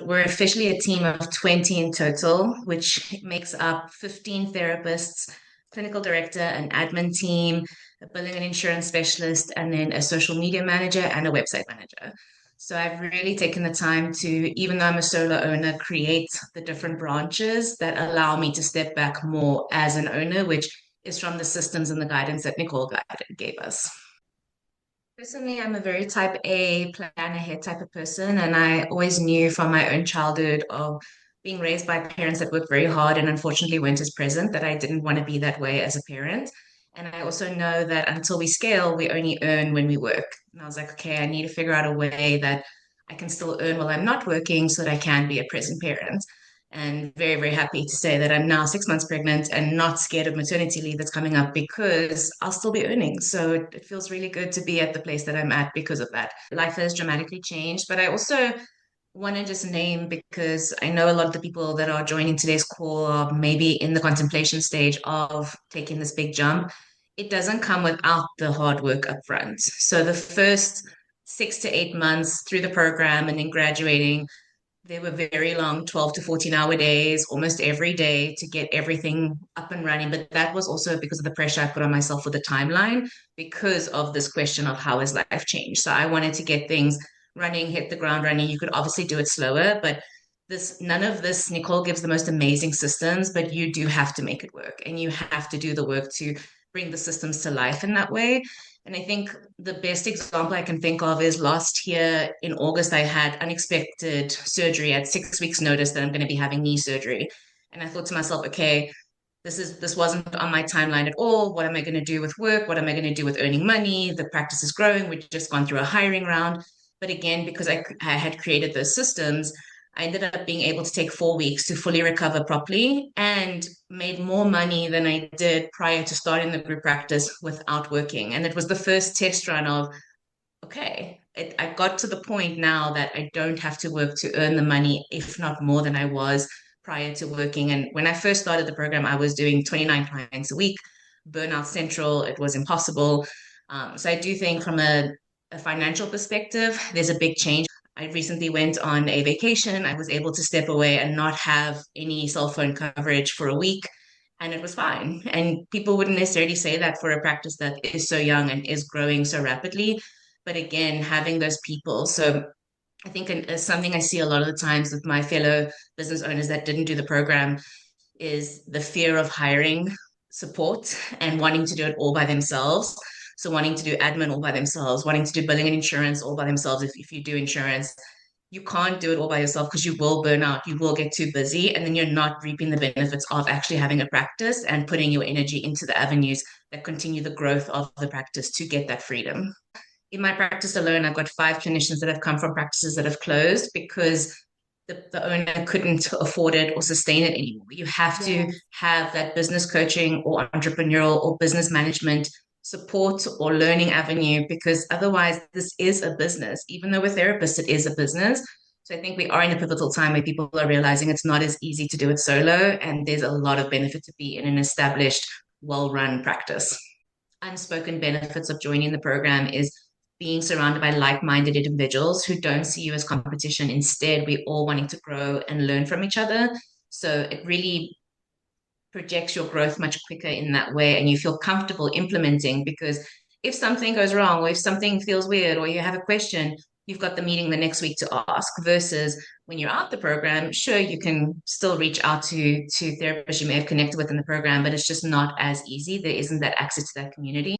we're officially a team of 20 in total, which makes up 15 therapists, clinical director, an admin team, a billing and insurance specialist, and then a social media manager and a website manager. So I've really taken the time to, even though I'm a solo owner, create the different branches that allow me to step back more as an owner, which is from the systems and the guidance that Nicole gave us. Personally, I'm a very type A, plan ahead type of person, and I always knew from my own childhood of being raised by parents that worked very hard and unfortunately weren't as present that I didn't want to be that way as a parent. And I also know that until we scale, we only earn when we work. And I was like, okay, I need to figure out a way that I can still earn while I'm not working so that I can be a present parent. And very, very happy to say that I'm now 6 months pregnant and not scared of maternity leave that's coming up because I'll still be earning. So it feels really good to be at the place that I'm at because of that. Life has dramatically changed, but I also want to just name because I know a lot of the people that are joining today's call are maybe in the contemplation stage of taking this big jump. It doesn't come without the hard work up front. So the first 6 to 8 months through the program and then graduating, they were very long 12 to 14-hour days, almost every day to get everything up and running. But that was also because of the pressure I put on myself for the timeline because of this question of how has life changed. So I wanted to get things running, hit the ground running. You could obviously do it slower, but this none of this, Nicole gives the most amazing systems, but you do have to make it work and you have to do the work to bring the systems to life in that way. And I think the best example I can think of is last year in August, I had unexpected surgery at 6 weeks' notice that I'm going to be having knee surgery. And I thought to myself, okay, this wasn't on my timeline at all. What am I going to do with work? What am I going to do with earning money? The practice is growing. We've just gone through a hiring round. But again, because I had created those systems, I ended up being able to take 4 weeks to fully recover properly and made more money than I did prior to starting the group practice without working. And it was the first test run of, okay, I got to the point now that I don't have to work to earn the money, if not more than I was prior to working. And when I first started the program, I was doing 29 clients a week, burnout central. It was impossible. So I do think from a financial perspective, there's a big change. I recently went on a vacation. I was able to step away and not have any cell phone coverage for a week, and it was fine. And people wouldn't necessarily say that for a practice that is so young and is growing so rapidly. But again, having those people. So I think something I see a lot of the times with my fellow business owners that didn't do the program is the fear of hiring support and wanting to do it all by themselves. So wanting to do admin all by themselves, wanting to do billing and insurance all by themselves. If you do insurance, you can't do it all by yourself because you will burn out, you will get too busy, and then you're not reaping the benefits of actually having a practice and putting your energy into the avenues that continue the growth of the practice to get that freedom. In my practice alone, I've got 5 clinicians that have come from practices that have closed because the owner couldn't afford it or sustain it anymore. You have to have that business coaching or entrepreneurial or business management support or learning avenue because otherwise this is a business. Even though we're therapists, it is a business. So I think we are in a pivotal time where people are realizing it's not as easy to do it solo, and there's a lot of benefit to be in an established, well-run practice. Unspoken benefits of joining the program is being surrounded by like-minded individuals who don't see you as competition. Instead, we all wanting to grow and learn from each other. So it really projects your growth much quicker in that way, and you feel comfortable implementing because if something goes wrong or if something feels weird or you have a question, you've got the meeting the next week to ask versus when you're out the program, sure, you can still reach out to therapists you may have connected with in the program, but it's just not as easy. There isn't that access to that community.